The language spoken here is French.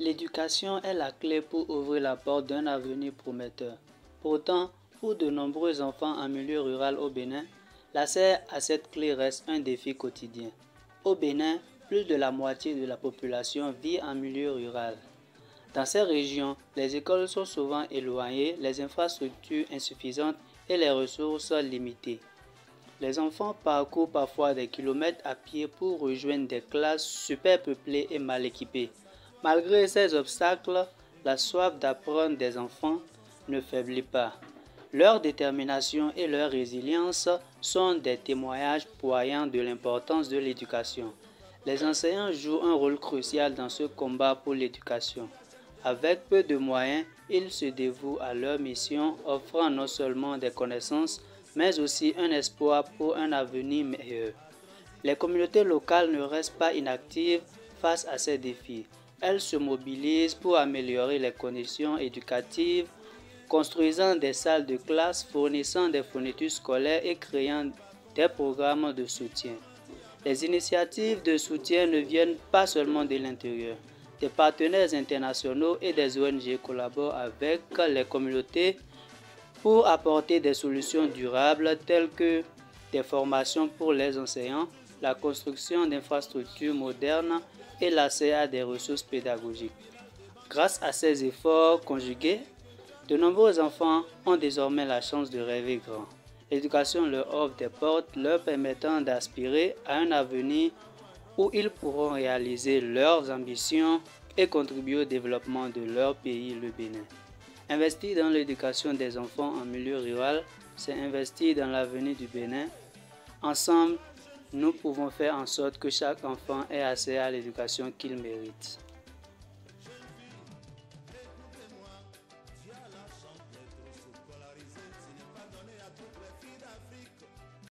L'éducation est la clé pour ouvrir la porte d'un avenir prometteur. Pourtant, pour de nombreux enfants en milieu rural au Bénin, l'accès à cette clé reste un défi quotidien. Au Bénin, plus de la moitié de la population vit en milieu rural. Dans ces régions, les écoles sont souvent éloignées, les infrastructures insuffisantes et les ressources limitées. Les enfants parcourent parfois des kilomètres à pied pour rejoindre des classes super peuplées et mal équipées. Malgré ces obstacles, la soif d'apprendre des enfants ne faiblit pas. Leur détermination et leur résilience sont des témoignages poignants de l'importance de l'éducation. Les enseignants jouent un rôle crucial dans ce combat pour l'éducation. Avec peu de moyens, ils se dévouent à leur mission, offrant non seulement des connaissances, mais aussi un espoir pour un avenir meilleur. Les communautés locales ne restent pas inactives face à ces défis. Elles se mobilisent pour améliorer les conditions éducatives, construisant des salles de classe, fournissant des fournitures scolaires et créant des programmes de soutien. Les initiatives de soutien ne viennent pas seulement de l'intérieur. Des partenaires internationaux et des ONG collaborent avec les communautés pour apporter des solutions durables telles que des formations pour les enseignants, la construction d'infrastructures modernes et l'accès à des ressources pédagogiques. Grâce à ces efforts conjugués, de nombreux enfants ont désormais la chance de rêver grand. L'éducation leur offre des portes leur permettant d'aspirer à un avenir où ils pourront réaliser leurs ambitions et contribuer au développement de leur pays, le Bénin. Investir dans l'éducation des enfants en milieu rural, c'est investir dans l'avenir du Bénin. Ensemble, nous pouvons faire en sorte que chaque enfant ait accès à l'éducation qu'il mérite.